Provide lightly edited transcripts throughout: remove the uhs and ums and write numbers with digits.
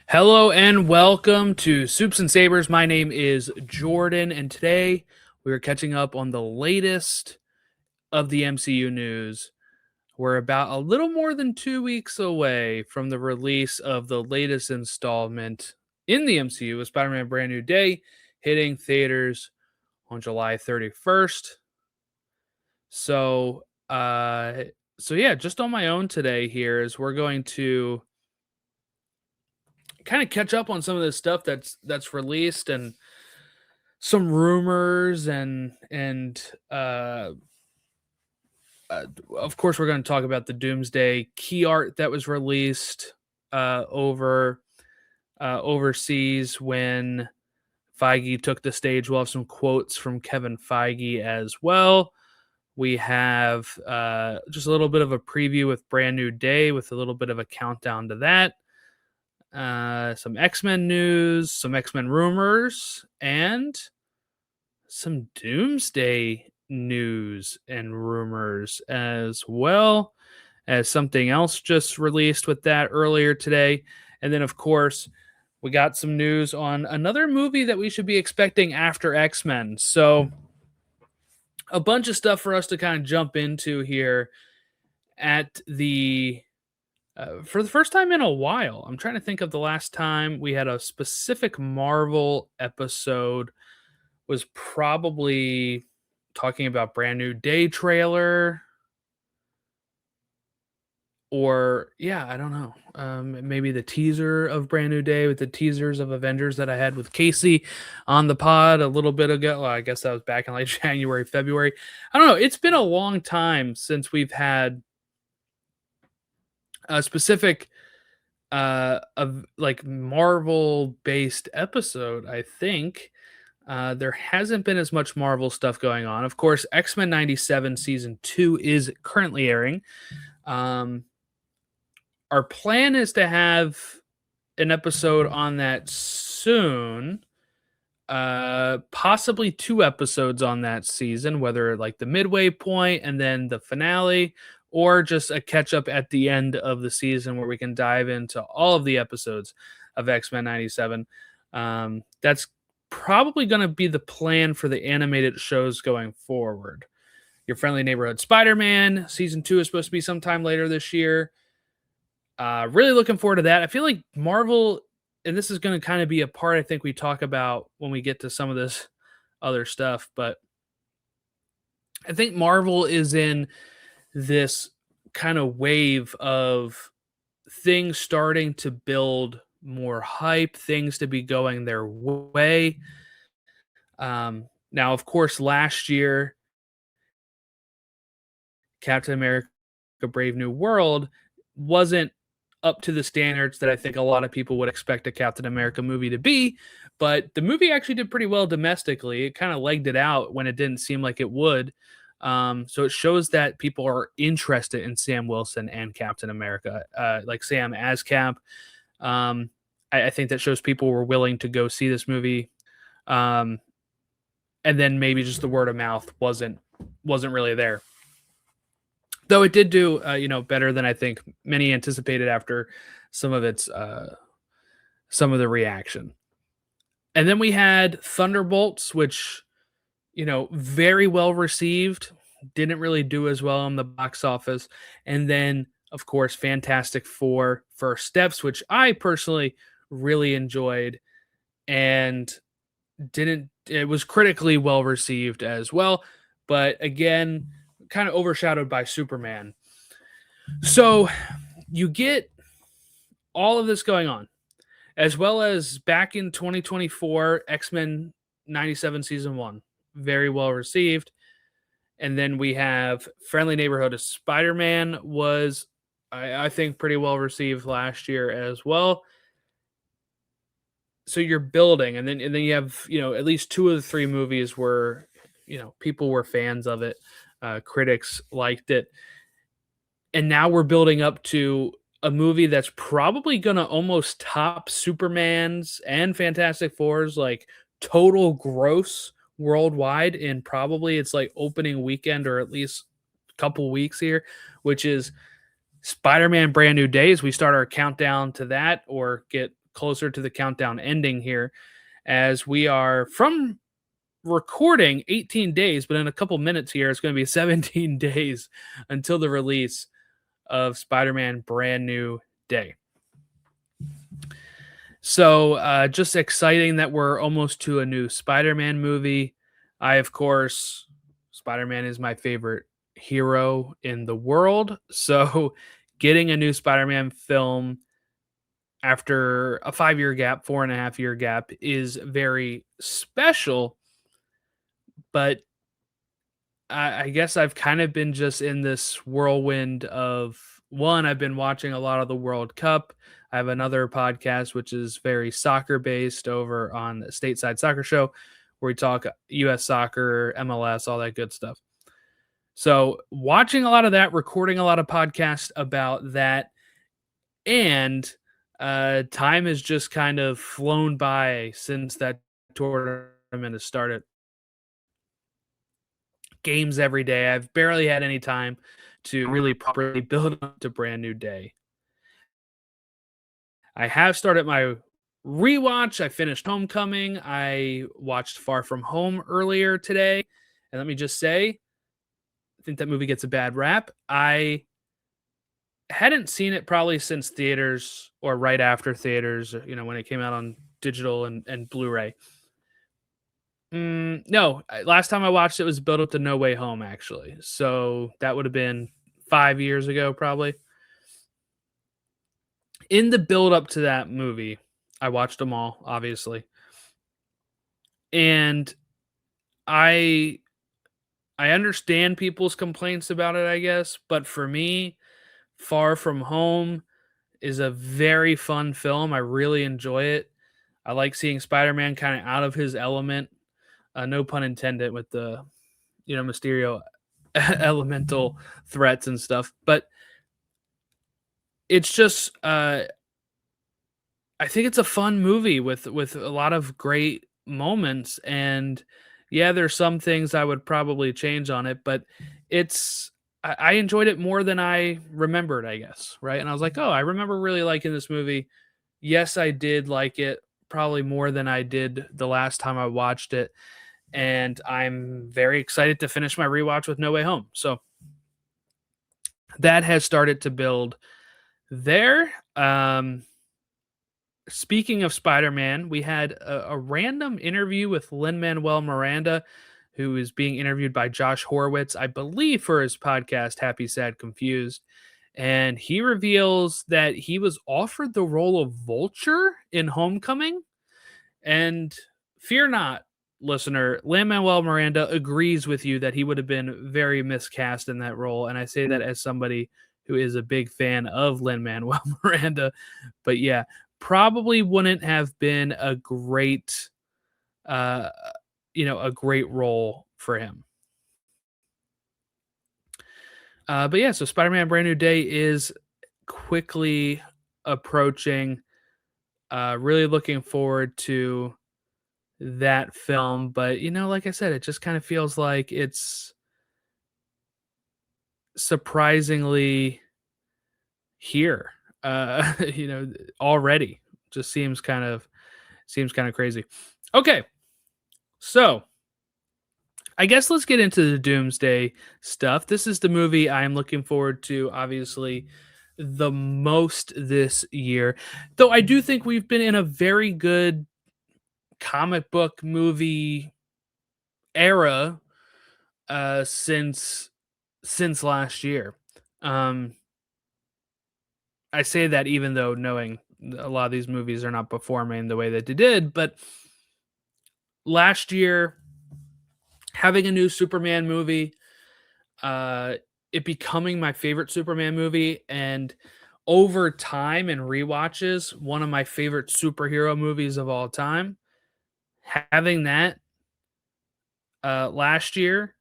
Hello and welcome to Soups and Sabers. My name is Jordan, and today we are catching up on the latest of the MCU news. We're about a little more than 2 weeks away from the release of the latest installment in the MCU with Spider-Man Brand New Day hitting theaters on July 31st. So, uh, so just on my own today here is we're going to kind of catch up on some of this stuff that's released and some rumors and of course we're going to talk about the Doomsday key art that was released overseas when Feige took the stage. We'll have some quotes from Kevin Feige as well. We have just a little bit of a preview with Brand New Day with a little bit of a countdown to that. Some X-Men news, some X-Men rumors, and some Doomsday news and rumors, as well as something else just released with that earlier today. And then, of course, we got some news on another movie that we should be expecting after X-Men. So, a bunch of stuff for us to kind of jump into here at the for the first time in a while. I'm trying to think of the last time we had a specific Marvel episode. Was probably talking about Brand New Day trailer, or yeah, I don't know. Maybe the teaser of Brand New Day with the teasers of Avengers that I had with Casey on the pod a little bit ago. Well, I guess that was back in like January, February. I don't know. It's been a long time since we've had a specific of like Marvel based episode. I think there hasn't been as much Marvel stuff going on. Of course, X-Men 97 season 2 is currently airing. Our plan is to have an episode on that soon. Possibly 2 episodes on that season, whether like the midway point and then the finale, or just a catch up at the end of the season where we can dive into all of the episodes of X-Men 97. That's probably going to be the plan for the animated shows going forward. Your Friendly Neighborhood Spider-Man season 2 is supposed to be sometime later this year. Really looking forward to that. I feel like Marvel, and this is going to kind of be a part I think we talk about when we get to some of this other stuff, but I think Marvel is in this kind of wave of things starting to build more hype, things to be going their way. Now, of course, last year, Captain America Brave New World wasn't up to the standards that I think a lot of people would expect a Captain America movie to be, but the movie actually did pretty well domestically. It kind of legged it out when it didn't seem like it would. So it shows that people are interested in Sam Wilson and Captain America, like Sam as Cap. I think that shows people were willing to go see this movie. And then maybe just the word of mouth wasn't really there. Though it did do, better than I think many anticipated after some of some of the reaction. And then we had Thunderbolts, which, very well received, didn't really do as well on the box office. And then, of course, Fantastic Four First Steps, which I personally really enjoyed and it was critically well received as well. But again, kind of overshadowed by Superman. So you get all of this going on, as well as back in 2024, X-Men 97 season 1, very well received. And then we have Friendly Neighborhood of Spider-Man was, I think, pretty well received last year as well. So you're building, and then you have, at least 2 of the 3 movies where, people were fans of it. Critics liked it. And now we're building up to a movie that's probably going to almost top Superman's and Fantastic Four's like total gross worldwide in probably its like opening weekend or at least a couple weeks here, which is Spider-Man Brand New Day. As we start our countdown to that or get closer to the countdown ending here, as we are from recording 18 days, but in a couple minutes here, it's going to be 17 days until the release of Spider-Man Brand New Day. So just exciting that we're almost to a new Spider-Man movie. Of course, Spider-Man is my favorite hero in the world. So getting a new Spider-Man film after a 5-year gap, 4.5-year gap is very special. But I guess I've kind of been just in this whirlwind of one, I've been watching a lot of the World Cup. I have another podcast which is very soccer based over on the Stateside Soccer Show, where we talk US soccer, MLS, all that good stuff. So watching a lot of that, recording a lot of podcasts about that, and time has just kind of flown by since that tournament has started. Games every day. I've barely had any time to really properly build up to Brand New Day. I have started my rewatch. I finished Homecoming. I watched Far From Home earlier today. And let me just say, I think that movie gets a bad rap. I hadn't seen it probably since theaters or right after theaters, when it came out on digital and Blu-ray. No, last time I watched it was built up to No Way Home, actually. So that would have been 5 years ago, probably. In the build up to that movie, I watched them all, obviously. And I understand people's complaints about it, I guess, but for me, Far From Home is a very fun film. I really enjoy it. I like seeing Spider-Man kind of out of his element. No pun intended with the, Mysterio elemental threats and stuff. But it's just, I think it's a fun movie with a lot of great moments. And yeah, there's some things I would probably change on it, but I enjoyed it more than I remembered, I guess. Right. And I was like, oh, I remember really liking this movie. Yes, I did like it probably more than I did the last time I watched it. And I'm very excited to finish my rewatch with No Way Home. So that has started to build there. Speaking of Spider-Man, we had a random interview with Lin-Manuel Miranda, who is being interviewed by Josh Horowitz, I believe, for his podcast, Happy, Sad, Confused. And he reveals that he was offered the role of Vulture in Homecoming. And fear not, listener, Lin-Manuel Miranda agrees with you that he would have been very miscast in that role. And I say that as somebody who is a big fan of Lin-Manuel Miranda. But yeah, probably wouldn't have been a great, a great role for him. But yeah, so Spider-Man Brand New Day is quickly approaching. Really looking forward to that film. But, like I said, it just kind of feels like it's surprisingly here, already. Just seems kind of crazy. Okay. So I guess let's get into the Doomsday stuff. This is the movie I'm looking forward to, obviously, the most this year. Though I do think we've been in a very good comic book movie era since last year. I say that even though knowing a lot of these movies are not performing the way that they did, but last year having a new Superman movie, it becoming my favorite Superman movie, and over time and rewatches, one of my favorite superhero movies of all time. Having that last year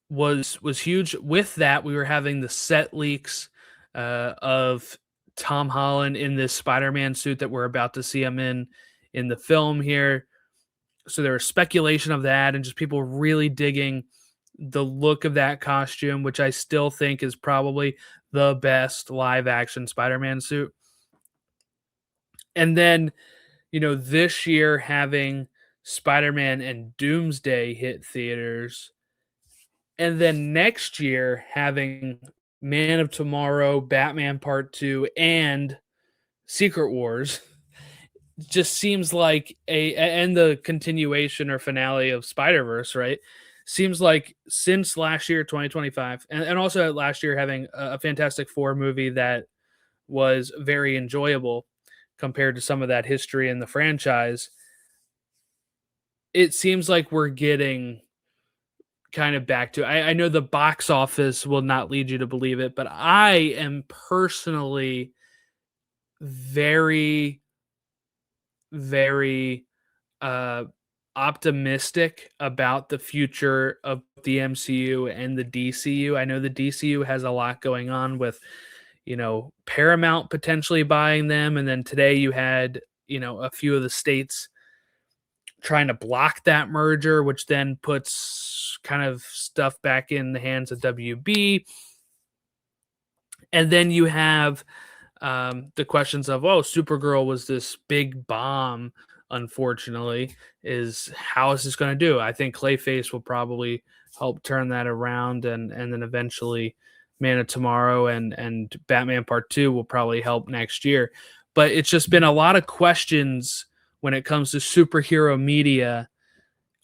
was huge. With that, we were having the set leaks of Tom Holland in this Spider-Man suit that we're about to see him in the film here. So there was speculation of that and just people really digging the look of that costume, which I still think is probably the best live action Spider-Man suit. And then, this year having Spider-Man and Doomsday hit theaters, and then next year having Man of Tomorrow, Batman Part 2, and Secret Wars just seems like and the continuation or finale of Spider-Verse, right? Seems like since last year, 2025, and also last year having a Fantastic Four movie that was very enjoyable compared to some of that history in the franchise, it seems like we're getting kind of back to I know the box office will not lead you to believe it, but I am personally very, very uh optimistic about the future of the MCU and the DCU. I know the DCU has a lot going on with, Paramount potentially buying them, and then today you had, a few of the states trying to block that merger, which then puts kind of stuff back in the hands of WB. And then you have the questions of, oh, Supergirl was this big bomb. Unfortunately, is how is this going to do? I think Clayface will probably help turn that around, and then eventually, Man of Tomorrow and Batman Part 2 will probably help next year. But it's just been a lot of questions when it comes to superhero media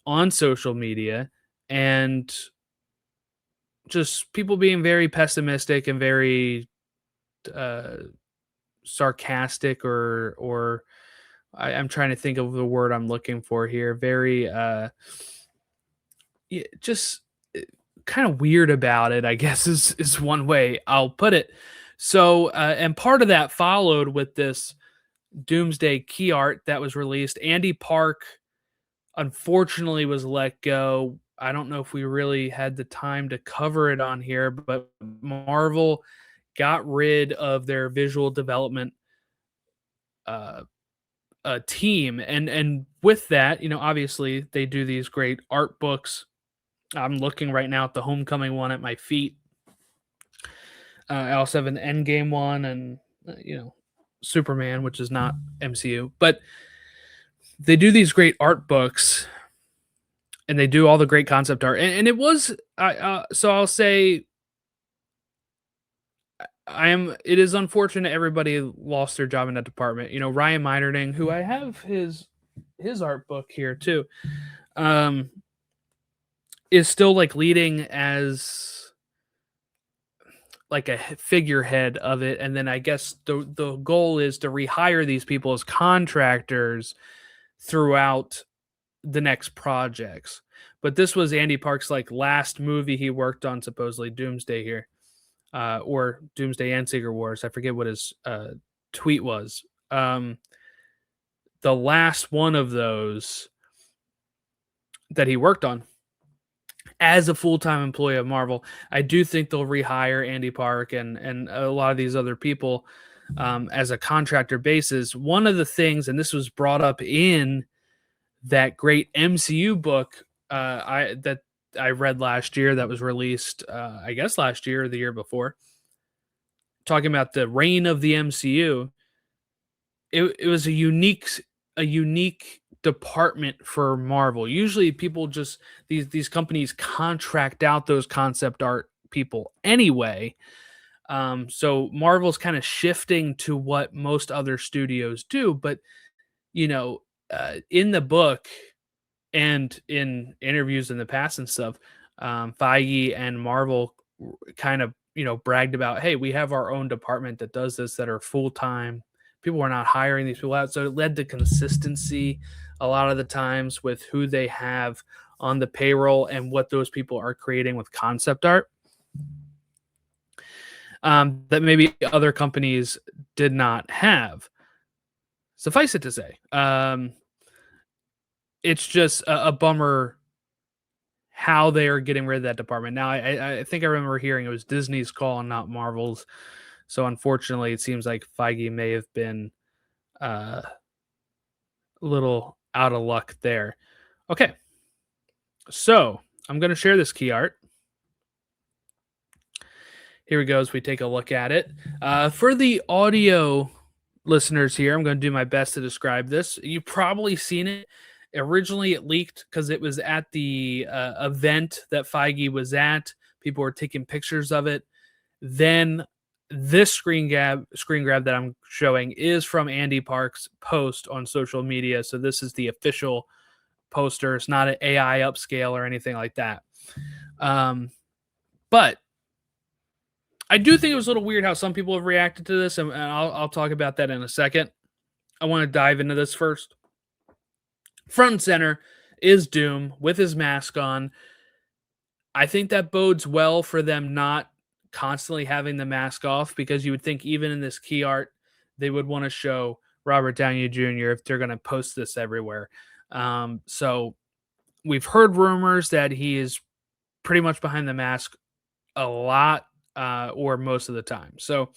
on social media, and just people being very pessimistic and very uh, sarcastic, or I'm trying to think of the word I'm looking for here. Very just kind of weird about it, I guess is one way I'll put it. So and part of that followed with this Doomsday key art that was released. Andy Park unfortunately was let go. I don't know if we really had the time to cover it on here, but Marvel got rid of their visual development uh, team, and with that, obviously they do these great art books. I'm looking right now at the Homecoming one at my feet. I also have an Endgame one, and Superman, which is not MCU, but they do these great art books, and they do all the great concept art, and it was so I'll say it is unfortunate everybody lost their job in that department. Ryan Meinerding, who I have his art book here too, um is still like leading as like a figurehead of it, and then I guess the goal is to rehire these people as contractors throughout the next projects. But this was Andy Park's like last movie he worked on, supposedly Doomsday here, or Doomsday and Secret Wars. I forget what his tweet was. The last one of those that he worked on as a full-time employee of Marvel. I do think they'll rehire Andy Park and a lot of these other people as a contractor basis. One of the things, and this was brought up in that great MCU book that I read last year, that was released, I guess last year or the year before, talking about the reign of the MCU. It was a unique department for Marvel. Usually people just these companies contract out those concept art people anyway. So Marvel's kind of shifting to what most other studios do, but in the book and in interviews in the past and stuff, Feige and Marvel kind of bragged about, hey, we have our own department that does this, that are full time. People are not hiring these people out, so it led to consistency a lot of the times with who they have on the payroll and what those people are creating with concept art. That maybe other companies did not have. Suffice it to say, it's just a bummer how they are getting rid of that department. Now, I think I remember hearing it was Disney's call and not Marvel's. So unfortunately, it seems like Feige may have been a little out of luck there. Okay, so I'm going to share this key art. Here we go as we take a look at it. For the audio listeners here, I'm going to do my best to describe this. You've probably seen it. Originally, it leaked because it was at the event that Feige was at. People were taking pictures of it. Then this screen grab that I'm showing is from Andy Park's post on social media. So this is the official poster. It's not an AI upscale or anything like that. But I do think it was a little weird how some people have reacted to this, and I'll talk about that in a second. I want to dive into this first. Front and center is Doom with his mask on. I think that bodes well for them not constantly having the mask off, because you would think even in this key art, they would want to show Robert Downey Jr. if they're going to post this everywhere. So we've heard rumors that he is pretty much behind the mask a lot or most of the time. So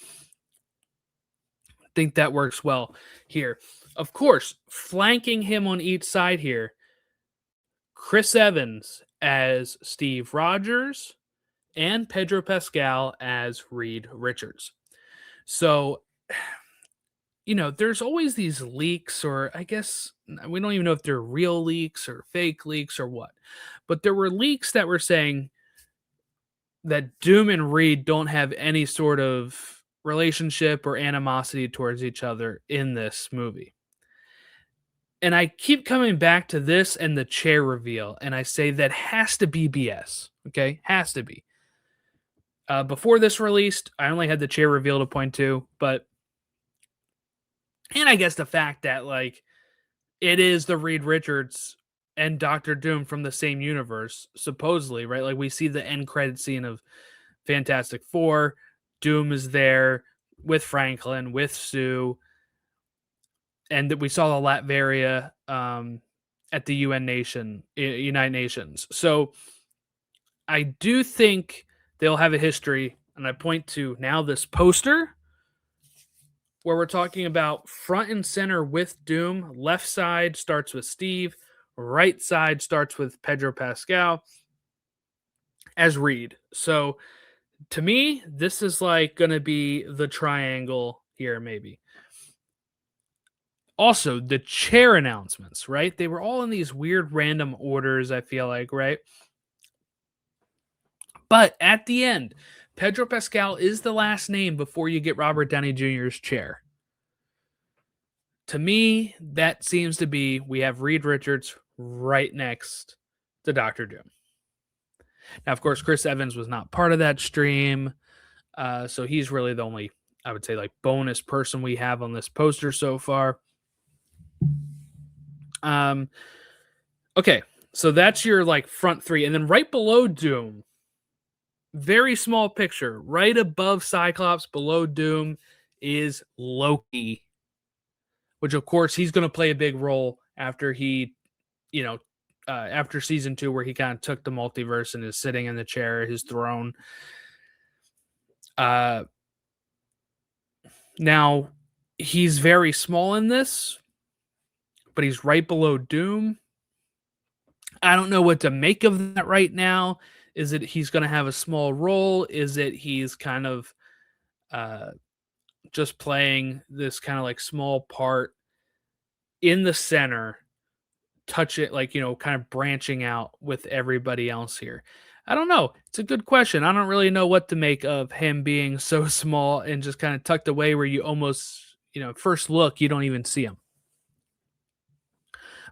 I think that works well here. Of course, flanking him on each side here, Chris Evans as Steve Rogers and Pedro Pascal as Reed Richards. So, there's always these leaks, or I guess we don't even know if they're real leaks or fake leaks or what. But there were leaks that were saying that Doom and Reed don't have any sort of relationship or animosity towards each other in this movie. And I keep coming back to this and the chair reveal, and I say that has to be BS. Okay, has to be. Before this released, I only had the chair reveal to point to, and I guess the fact that it is the Reed Richards and Doctor Doom from the same universe, supposedly, right? Like we see the end credit scene of Fantastic Four. Doom is there with Franklin, with Sue, and that we saw the Latveria at the United Nations. So I do think they'll have a history, and I point to now this poster where we're talking about front and center with Doom. Left side starts with Steve, right side starts with Pedro Pascal as Reed. So to me, this is going to be the triangle here, maybe. Also, the chair announcements, right? They were all in these weird random orders, I feel like, right? But at the end, Pedro Pascal is the last name before you get Robert Downey Jr.'s chair. To me, that seems to be, we have Reed Richards right next to Dr. Doom. Now, of course, Chris Evans was not part of that stream. So he's really the only, I would say, bonus person we have on this poster so far. Okay, so that's your front three. And then right below Doom, very small picture, right above Cyclops, below Doom, is Loki, which of course he's going to play a big role after he, after season 2, where he kind of took the multiverse and is sitting in the chair, his throne. Now he's very small in this, but he's right below Doom. I don't know what to make of that right now. Is it he's going to have a small role? Is it he's kind of just playing this kind of small part in the center, touch it, kind of branching out with everybody else here? I don't know. It's a good question. I don't really know what to make of him being so small and just kind of tucked away where you almost, first look, you don't even see him.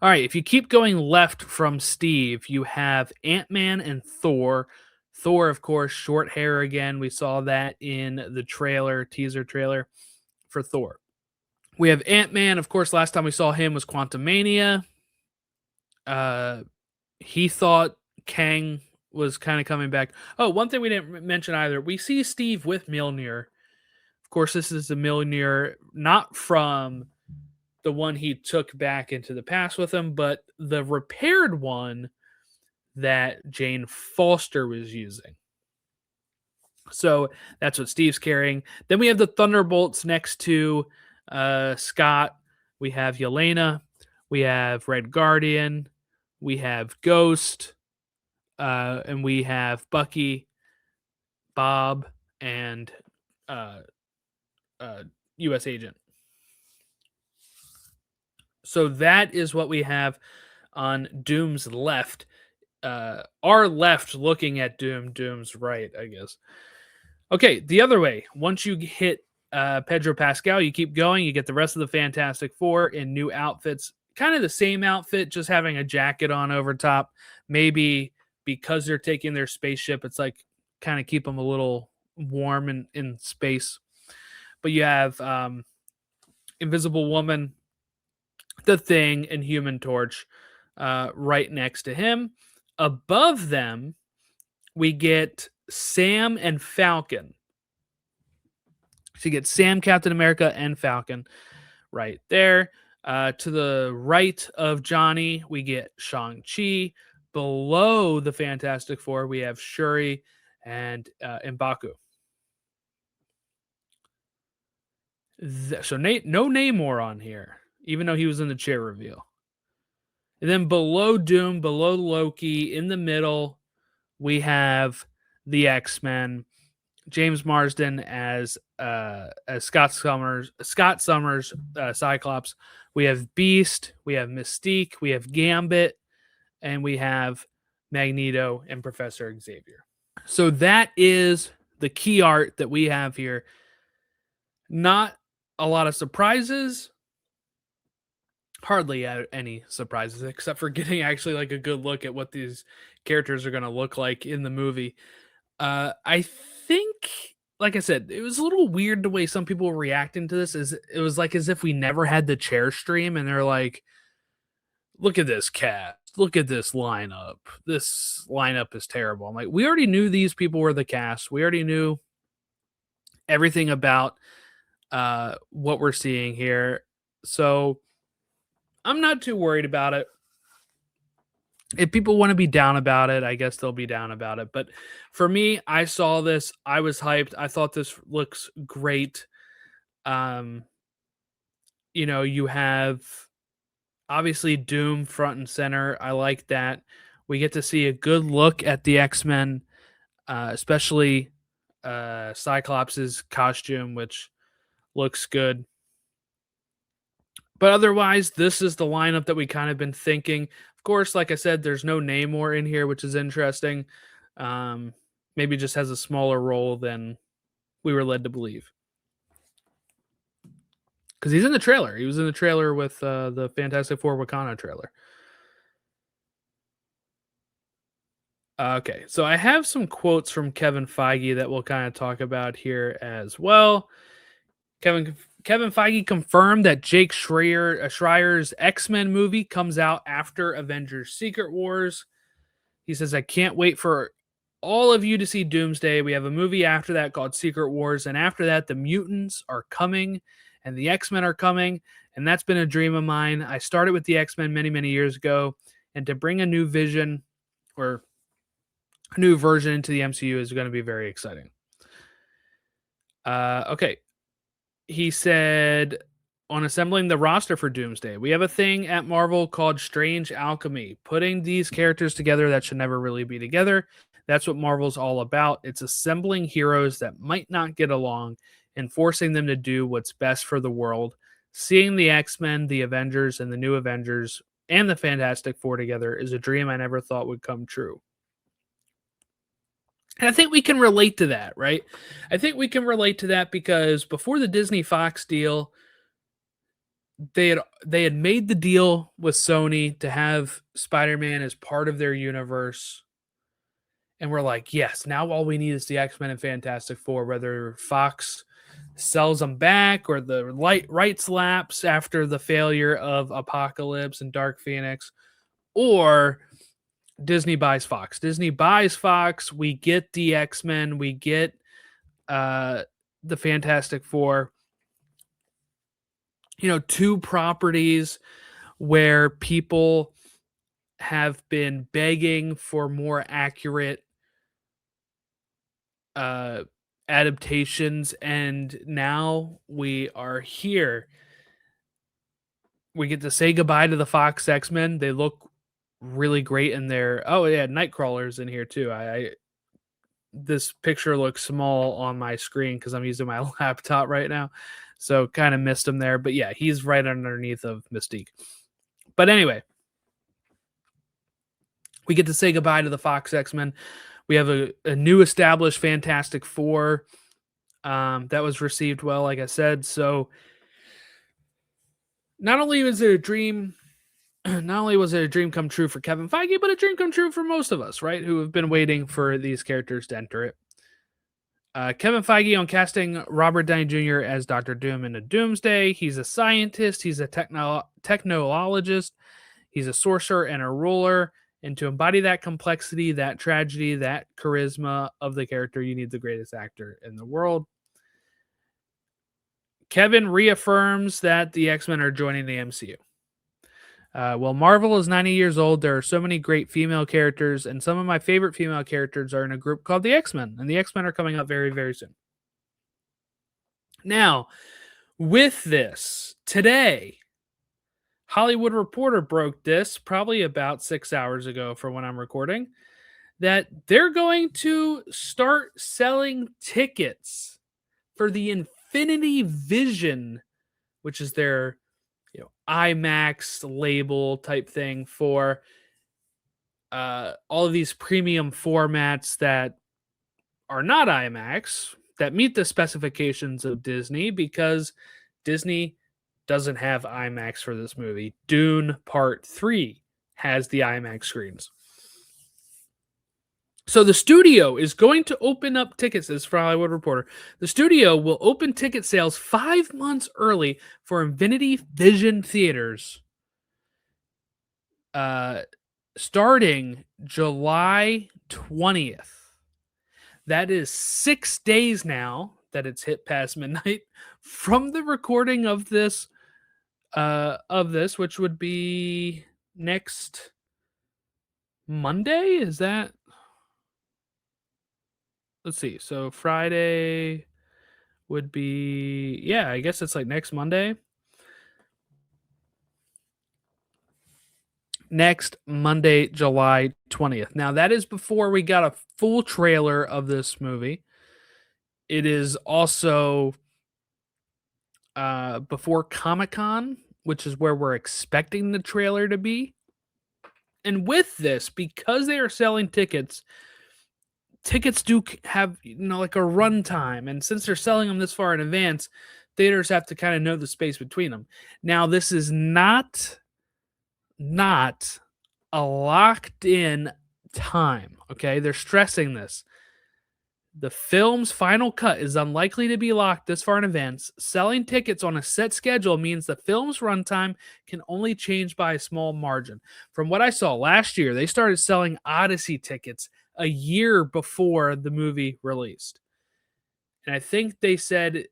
All right, if you keep going left from Steve, you have Ant-Man and Thor. Thor, of course, short hair again. We saw that in the teaser trailer for Thor. We have Ant-Man, of course, last time we saw him was Quantumania. He thought Kang was kind of coming back. Oh, one thing we didn't mention either. We see Steve with Mjolnir. Of course, this is the Mjolnir, not from the one he took back into the past with him, but the repaired one that Jane Foster was using. So that's what Steve's carrying. Then we have the Thunderbolts next to Scott. We have Yelena. We have Red Guardian. We have Ghost. And we have Bucky, Bob, and U.S. Agent. So that is what we have on Doom's left. Our left looking at Doom, Doom's right, I guess. Okay, the other way. Once you hit Pedro Pascal, you keep going. You get the rest of the Fantastic Four in new outfits. Kind of the same outfit, just having a jacket on over top. Maybe because they're taking their spaceship, it's like kind of keep them a little warm in space. But you have Invisible Woman, The Thing, and Human Torch right next to him. Above them, we get Sam and Falcon. So you get Sam, Captain America, and Falcon right there. To the right of Johnny, we get Shang-Chi. Below the Fantastic Four, we have Shuri and M'Baku. So no Namor on here, even though he was in the chair reveal. And then below Doom, below Loki, in the middle, we have the X-Men. James Marsden as Scott Summers, Cyclops. We have Beast, we have Mystique, we have Gambit, and we have Magneto and Professor Xavier. So that is the key art that we have here. Not a lot of surprises. Hardly any surprises, except for getting actually like a good look at what these characters are going to look like in the movie. I think, like I said, it was a little weird the way some people were reacting to this. It was like as if we never had the chair stream, and they're like, "Look at this cast, look at this lineup. This lineup is terrible." I'm like, we already knew these people were the cast. We already knew everything about what we're seeing here, so I'm not too worried about it. If people want to be down about it, I guess they'll be down about it. But for me, I saw this. I was hyped. I thought this looks great. Um, you have obviously Doom front and center. I like that. We get to see a good look at the X-Men, especially Cyclops' costume, which looks good. But otherwise, this is the lineup that we kind of been thinking. Of course, like I said, there's no Namor in here, which is interesting. Maybe just has a smaller role than we were led to believe. Because he's in the trailer. He was in the trailer with the Fantastic Four Wakanda trailer. Okay, so I have some quotes from Kevin Feige that we'll kind of talk about here as well. Kevin Feige confirmed that Jake Schreier's X-Men movie comes out after Avengers Secret Wars. He says, "I can't wait for all of you to see Doomsday. We have a movie after that called Secret Wars, and after that, the mutants are coming, and the X-Men are coming, and that's been a dream of mine. I started with the X-Men many, many years ago, and to bring a new vision or a new version into the MCU is going to be very exciting." Okay. He said, on assembling the roster for Doomsday, "We have a thing at Marvel called strange alchemy, putting these characters together that should never really be together. That's what Marvel's all about. It's assembling heroes that might not get along and forcing them to do what's best for the world. Seeing the X-Men, the Avengers, and the new Avengers and the Fantastic Four together is a dream I never thought would come true." And I think we can relate to that, right? I think we can relate to that because before the Disney Fox deal, they had made the deal with Sony to have Spider-Man as part of their universe. And we're like, yes, now all we need is the X-Men and Fantastic Four, whether Fox sells them back or the rights lapse after the failure of Apocalypse and Dark Phoenix, or Disney buys Fox. Disney buys Fox. We get the X-Men. We get the Fantastic Four. Two properties where people have been begging for more accurate adaptations, and now we are here. We get to say goodbye to the Fox X-Men. They look really great in there. Oh yeah, Nightcrawler's in here too. This picture looks small on my screen because I'm using my laptop right now, so kind of missed him there. But yeah, he's right underneath of Mystique. But anyway, we get to say goodbye to the Fox X-Men. We have a new established Fantastic Four that was received well, like I said. So not only was it a dream, not only was it a dream come true for Kevin Feige, but a dream come true for most of us, right? Who have been waiting for these characters to enter it. Kevin Feige on casting Robert Downey Jr. as Dr. Doom in a Doomsday. He's a scientist. He's a technologist. He's a sorcerer and a ruler. And to embody that complexity, that tragedy, that charisma of the character, you need the greatest actor in the world. Kevin reaffirms that the X-Men are joining the MCU. Well, Marvel is 90 years old. There are so many great female characters, and some of my favorite female characters are in a group called the X-Men, and the X-Men are coming up very, very soon. Now, with this, today, Hollywood Reporter broke this probably about 6 hours ago for when I'm recording, that they're going to start selling tickets for the Infinity Vision, which is their IMAX label type thing for all of these premium formats that are not IMAX, that meet the specifications of Disney, because Disney doesn't have IMAX for this movie. Dune Part 3 has the IMAX screens. So the studio is going to open up tickets, as for Hollywood Reporter. The studio will open ticket sales 5 months early for Infinity Vision theaters, starting July 20th. That is 6 days now that it's hit past midnight from the recording of this, which would be next Monday. Is that? Let's see. So Friday would be, yeah, I guess it's like next Monday. Next Monday, July 20th. Now, that is before we got a full trailer of this movie. It is also before Comic-Con, which is where we're expecting the trailer to be. And with this, because they are selling tickets do have, like a run time. And since they're selling them this far in advance, theaters have to kind of know the space between them. Now, this is not a locked in time. Okay. They're stressing this. The film's final cut is unlikely to be locked this far in advance. Selling tickets on a set schedule means the film's runtime can only change by a small margin. From what I saw last year, they started selling Odyssey tickets a year before the movie released. And I think they said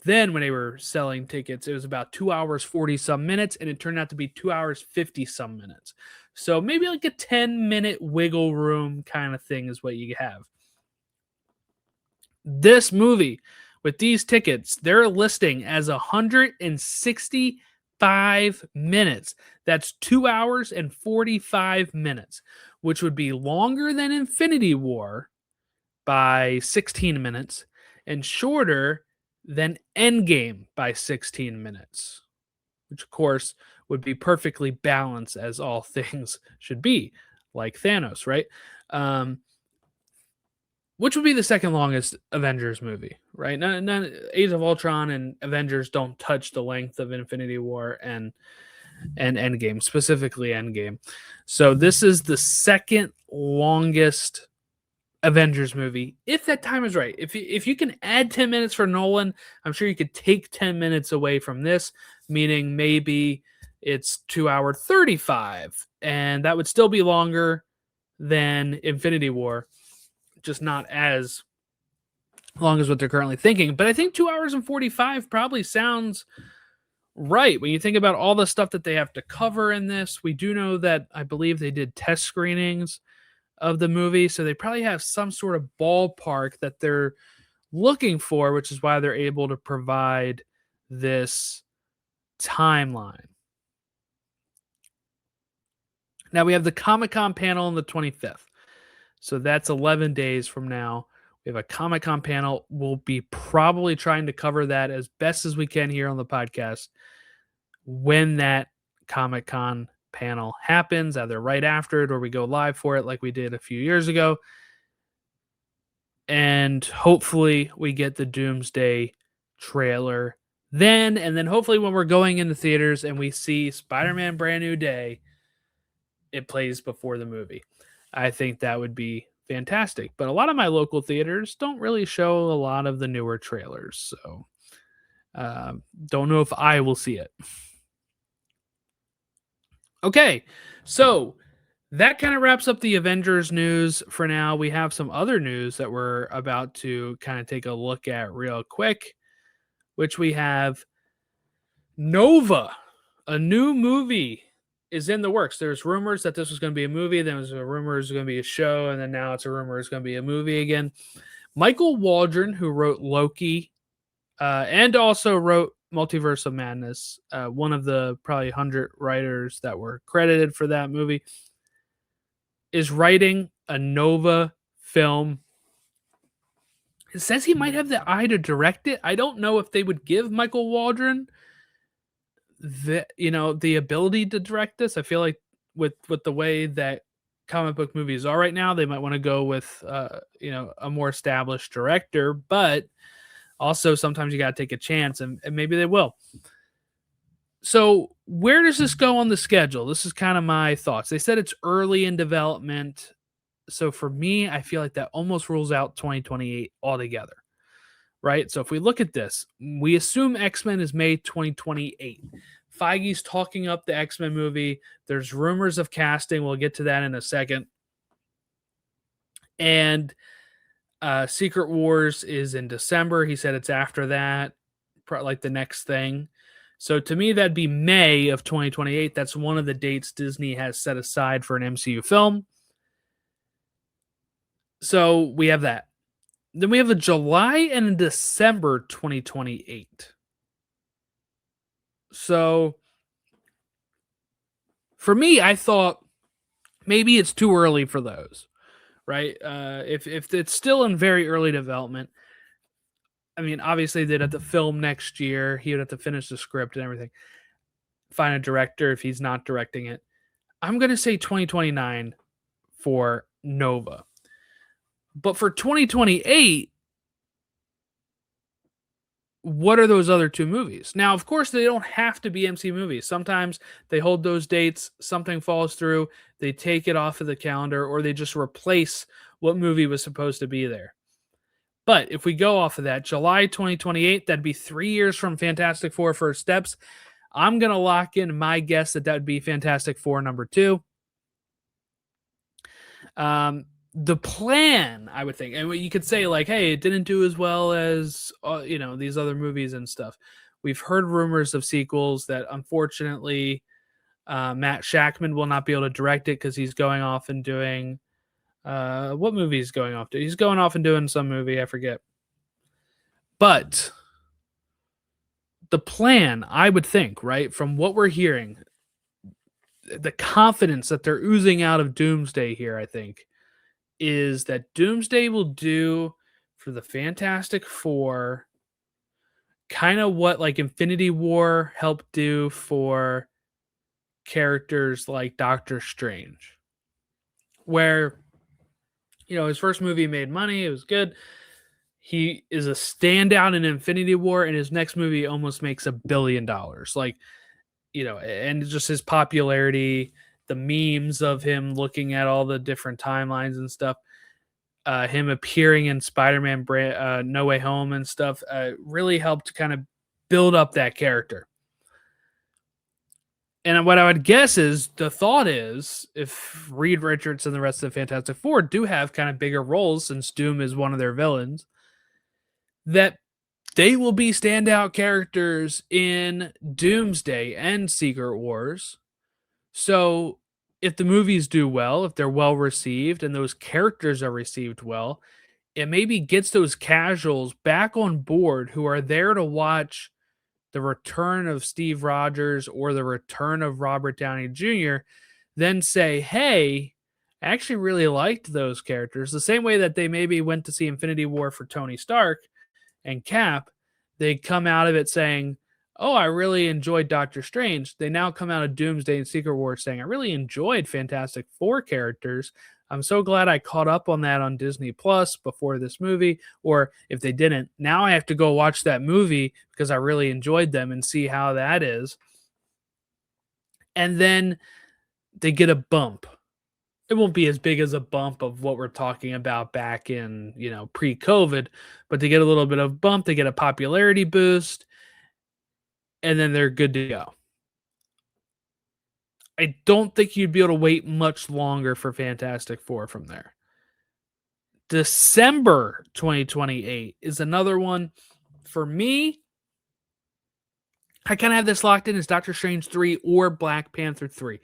then when they were selling tickets, it was about 2 hours, 40 some minutes, and it turned out to be 2 hours, 50 some minutes. So maybe like a 10-minute wiggle room kind of thing is what you have. This movie, with these tickets, they're listing as 165 minutes. That's 2 hours and 45 minutes, which would be longer than Infinity War by 16 minutes and shorter than Endgame by 16 minutes, which, of course, would be perfectly balanced, as all things should be, like Thanos, right? Which would be the second longest Avengers movie, right? None, Age of Ultron and Avengers don't touch the length of Infinity War and Endgame, specifically Endgame. So this is the second longest Avengers movie, if that time is right. If you can add 10 minutes for Nolan, I'm sure you could take 10 minutes away from this, meaning maybe it's 2 hour 35, and that would still be longer than Infinity War, just not as long as what they're currently thinking. But I think 2 hours and 45 probably sounds right when you think about all the stuff that they have to cover in this. We do know that I believe they did test screenings of the movie, so they probably have some sort of ballpark that they're looking for, which is why they're able to provide this timeline. Now we have the Comic-Con panel on the 25th. So that's 11 days from now. We have a Comic-Con panel. We'll be probably trying to cover that as best as we can here on the podcast when that Comic-Con panel happens, either right after it or we go live for it like we did a few years ago. And hopefully we get the Doomsday trailer then. And then hopefully when we're going into theaters and we see Spider-Man Brand New Day, it plays before the movie. I think that would be fantastic. But a lot of my local theaters don't really show a lot of the newer trailers. So don't know if I will see it. Okay, so that kind of wraps up the Avengers news for now. We have some other news that we're about to kind of take a look at real quick, which we have Nova, a new movie is in the works. There's rumors that this was going to be a movie, then there's a rumor it was going to be a show, and then now it's a rumor it's going to be a movie again. Michael Waldron, who wrote Loki and also wrote Multiverse of Madness, one of the probably 100 writers that were credited for that movie, is writing a Nova film. It says he might have the eye to direct it. I don't know if they would give Michael Waldron the ability to direct this. I feel like with the way that comic book movies are right now, they might want to go with a more established director, but also sometimes you got to take a chance, and maybe they will. So where does this go on the schedule? This is kind of my thoughts. They said it's early in development. So for me, I feel like that almost rules out 2028 altogether, right? So if we look at this, we assume X-Men is May 2028. Feige's talking up the X-Men movie. There's rumors of casting. We'll get to that in a second. And Secret Wars is in December. He said it's after that, like the next thing. So to me, that'd be May of 2028. That's one of the dates Disney has set aside for an MCU film. So we have that. Then we have a July and a December 2028. So for me, I thought maybe it's too early for those, right? If it's still in very early development, I mean, obviously they'd have to film next year. He would have to finish the script and everything. Find a director if he's not directing it. I'm going to say 2029 for Nova. But for 2028, what are those other two movies? Now, of course, they don't have to be MCU movies. Sometimes they hold those dates, something falls through, they take it off of the calendar, or they just replace what movie was supposed to be there. But if we go off of that, July 2028, that'd be 3 years from Fantastic Four First Steps. I'm going to lock in my guess that would be Fantastic Four number 2. The plan, I would think, and you could say like, hey, it didn't do as well as, these other movies and stuff. We've heard rumors of sequels that unfortunately Matt Shakman will not be able to direct it because he's going off and doing what movie is going off to? He's going off and doing some movie, I forget. But the plan, I would think, right, from what we're hearing, the confidence that they're oozing out of Doomsday here, I think, is that Doomsday will do for the Fantastic Four kind of what like Infinity War helped do for characters like Doctor Strange, where his first movie made money, it was good. He is a standout in Infinity War, and his next movie almost makes $1 billion. Like, and just his popularity, the memes of him looking at all the different timelines and stuff, him appearing in Spider-Man No Way Home and stuff, really helped kind of build up that character. And what I would guess is, the thought is, if Reed Richards and the rest of the Fantastic Four do have kind of bigger roles, since Doom is one of their villains, that they will be standout characters in Doomsday and Secret Wars. So if the movies do well, if they're well received and those characters are received well, it maybe gets those casuals back on board who are there to watch the return of Steve Rogers or the return of Robert Downey Jr., then say, hey, I actually really liked those characters. The same way that they maybe went to see Infinity War for Tony Stark and Cap, they come out of it saying, oh, I really enjoyed Doctor Strange. They now come out of Doomsday and Secret Wars saying, I really enjoyed Fantastic Four characters. I'm so glad I caught up on that on Disney Plus before this movie. Or if they didn't, now I have to go watch that movie because I really enjoyed them and see how that is. And then they get a bump. It won't be as big as a bump of what we're talking about back in, pre-COVID, but they get a little bit of bump, they get a popularity boost, and then they're good to go. I don't think you'd be able to wait much longer for Fantastic Four from there. December 2028 is another one for me. I kind of have this locked in as Doctor Strange 3 or Black Panther 3.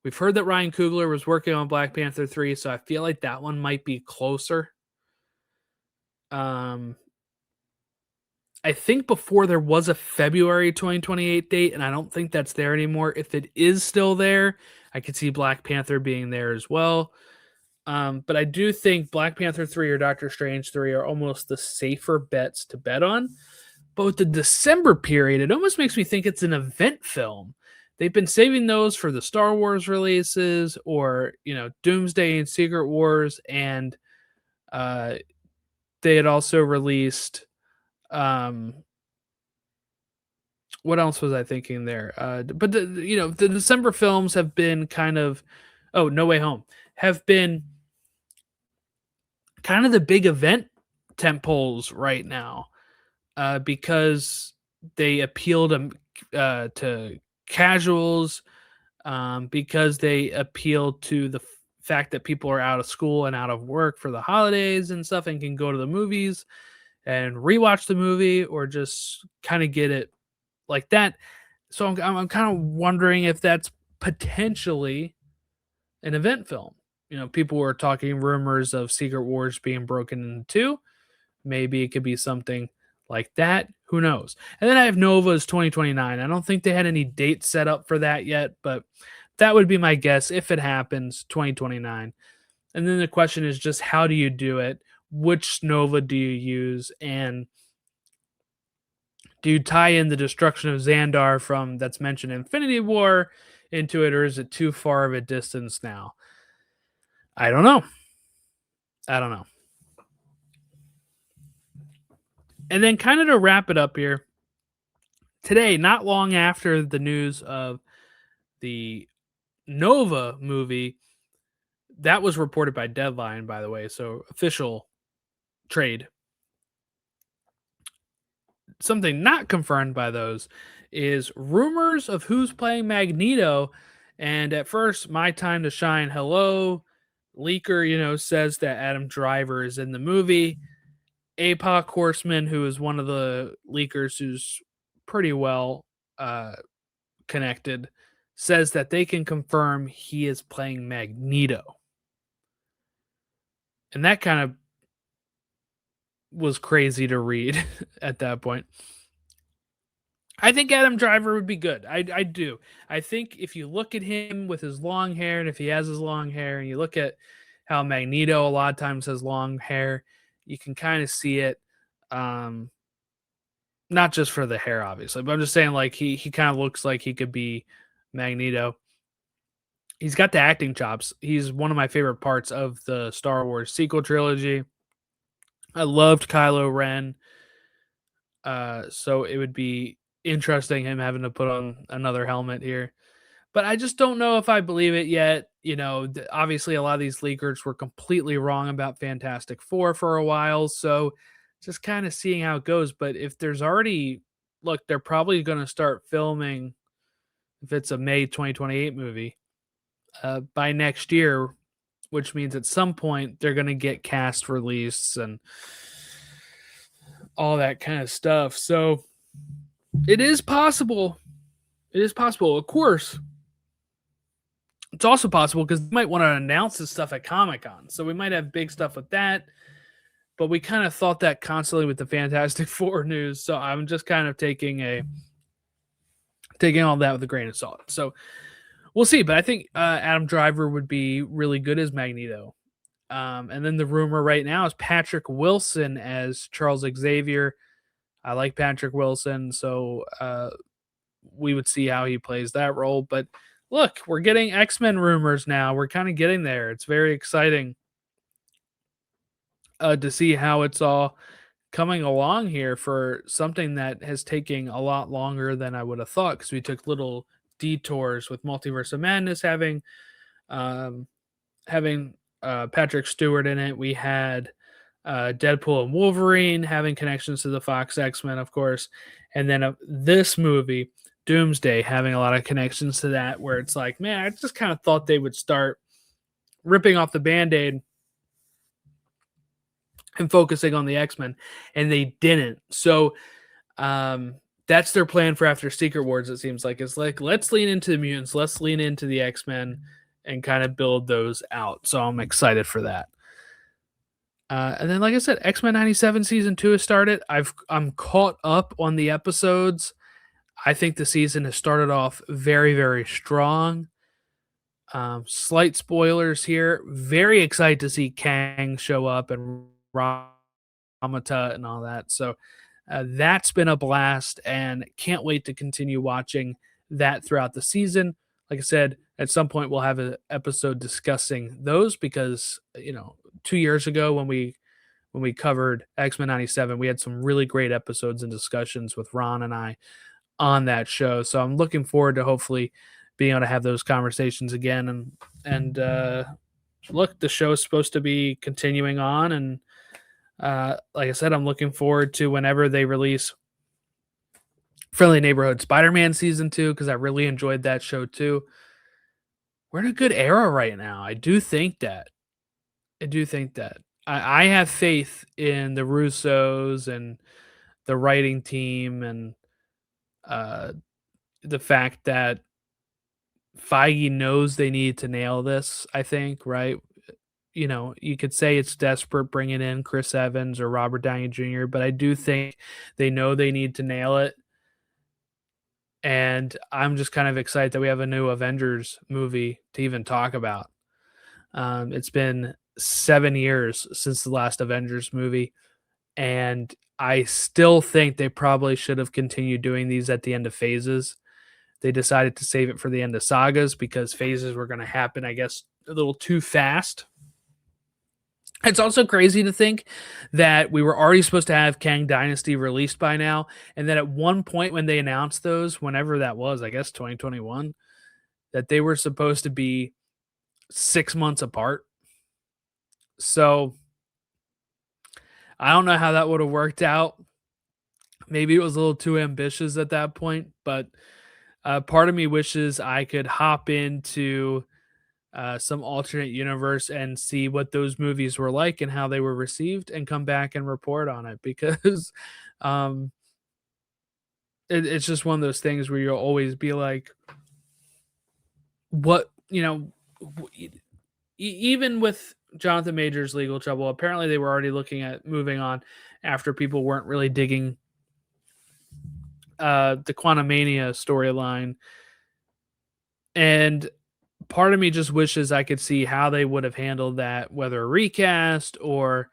We've heard that Ryan Coogler was working on Black Panther 3, so I feel like that one might be closer. I think before there was a February 2028 date, and I don't think that's there anymore. If it is still there, I could see Black Panther being there as well. But I do think Black Panther 3 or Doctor Strange 3 are almost the safer bets to bet on. But with the December period, it almost makes me think it's an event film. They've been saving those for the Star Wars releases or, Doomsday and Secret Wars. And they had also released, what else was I thinking there? But the December films have been kind of, No Way Home, have been kind of the big event tentpoles right now, because they appeal to casuals, because they appeal to the fact that people are out of school and out of work for the holidays and stuff and can go to the movies and rewatch the movie or just kind of get it like that. So I'm kind of wondering if that's potentially an event film. People were talking rumors of Secret Wars being broken into two. Maybe it could be something like that. Who knows? And then I have Nova's 2029. I don't think they had any dates set up for that yet, but that would be my guess if it happens, 2029. And then the question is just how do you do it? Which Nova do you use? And do you tie in the destruction of Xandar from that's mentioned in Infinity War into it, or is it too far of a distance now? I don't know. And then kind of to wrap it up here, today, not long after the news of the Nova movie, that was reported by Deadline, by the way, so official trade. Something not confirmed by those is rumors of who's playing Magneto. And at first, My Time to Shine, hello, leaker, says that Adam Driver is in the movie. APOC Horseman, who is one of the leakers who's pretty well connected, says that they can confirm he is playing Magneto. And that kind of was crazy to read at that point. I think Adam Driver would be good. I do. I think if you look at him with his long hair, and if he has his long hair, and you look at how Magneto a lot of times has long hair, you can kind of see it. Not just for the hair, obviously, but I'm just saying, like, he kind of looks like he could be Magneto. He's got the acting chops. He's one of my favorite parts of the Star Wars sequel trilogy. I loved Kylo Ren. So it would be interesting him having to put on another helmet here. But I just don't know if I believe it yet. Obviously a lot of these leakers were completely wrong about Fantastic Four for a while. So just kind of seeing how it goes. But if there's already, look, they're probably going to start filming, if it's a May 2028 movie, by next year, which means at some point they're going to get cast released and all that kind of stuff. So it is possible. It is possible. Of course, it's also possible because they might want to announce this stuff at Comic-Con. So we might have big stuff with that. But we kind of thought that constantly with the Fantastic Four news. So I'm just kind of taking all that with a grain of salt. So we'll see. But I think Adam Driver would be really good as Magneto. And then the rumor right now is Patrick Wilson as Charles Xavier. I like Patrick Wilson. So we would see how he plays that role. But look, we're getting X-Men rumors now. We're kind of getting there. It's very exciting to see how it's all coming along here for something that has taken a lot longer than I would have thought, because we took little detours with Multiverse of Madness um, having Patrick Stewart in it. We had Deadpool and Wolverine having connections to the Fox X-Men, of course, and then this movie Doomsday having a lot of connections to that, where it's like, man, I just kind of thought they would start ripping off the Band-Aid and focusing on the X-Men, and they didn't. So that's their plan for after Secret Wars, it seems like. It's like, let's lean into the mutants, let's lean into the X-Men and kind of build those out. So I'm excited for that. And then, like I said, X-Men 97 season 2 has started. I'm caught up on the episodes. I think the season has started off very, very strong. Slight spoilers here. Very excited to see Kang show up and Ramata and all that. So that's been a blast, and can't wait to continue watching that throughout the season. Like I said, at some point we'll have an episode discussing those, because 2 years ago when we covered X-Men 97, we had some really great episodes and discussions with Ron and I on that show. So I'm looking forward to hopefully being able to have those conversations again. And look, the show is supposed to be continuing on, and like I said, I'm looking forward to whenever they release Friendly Neighborhood Spider-Man season 2, because I really enjoyed that show too. We're in a good era right now. I do think that. I have faith in the Russos and the writing team, and the fact that Feige knows they need to nail this, I think, right? You could say it's desperate bringing in Chris Evans or Robert Downey Jr., but I do think they know they need to nail it. And I'm just kind of excited that we have a new Avengers movie to even talk about. It's been 7 years since the last Avengers movie, and I still think they probably should have continued doing these at the end of phases. They decided to save it for the end of sagas because phases were going to happen, I guess, a little too fast. It's also crazy to think that we were already supposed to have Kang Dynasty released by now, and that at one point when they announced those, whenever that was, I guess 2021, that they were supposed to be 6 months apart. So I don't know how that would have worked out. Maybe it was a little too ambitious at that point, but part of me wishes I could hop into some alternate universe and see what those movies were like and how they were received, and come back and report on it, because um, it's just one of those things where you'll always be like, what, even with Jonathan Major's Legal Trouble, apparently they were already looking at moving on after people weren't really digging the Quantumania storyline. And part of me just wishes I could see how they would have handled that, whether a recast or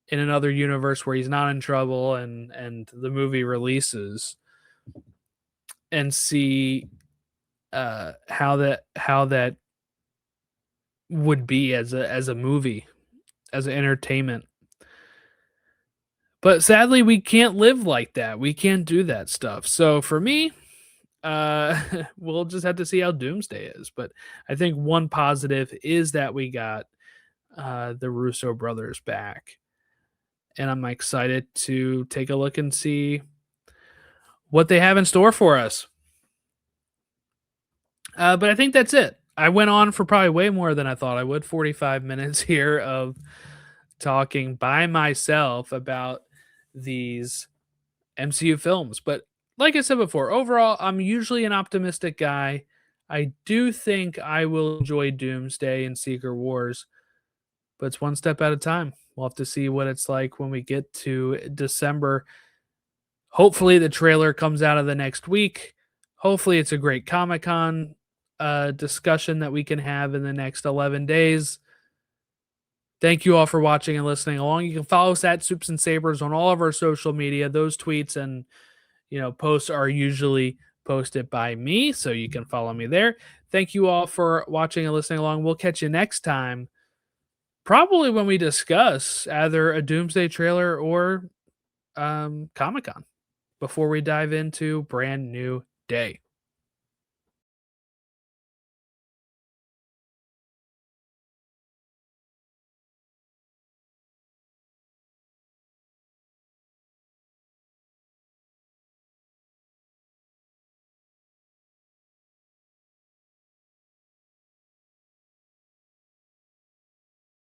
in another universe where he's not in trouble and the movie releases, and see how that would be as a movie, as an entertainment. But sadly, we can't live like that. We can't do that stuff. So for me, we'll just have to see how Doomsday is. But I think one positive is that we got the Russo brothers back, and I'm excited to take a look and see what they have in store for us. But I think that's it. I went on for probably way more than I thought I would. 45 minutes here of talking by myself about these MCU films. But like I said before, overall, I'm usually an optimistic guy. I do think I will enjoy Doomsday and Secret Wars, but it's one step at a time. We'll have to see what it's like when we get to December. Hopefully the trailer comes out of the next week. Hopefully it's a great Comic-Con discussion that we can have in the next 11 days. Thank you all for watching and listening along. You can follow us at Supes and Sabers on all of our social media. Those tweets and posts are usually posted by me, so you can follow me there. Thank you all for watching and listening along. We'll catch you next time, probably when we discuss either a Doomsday trailer or Comic Con before we dive into Brand New Day.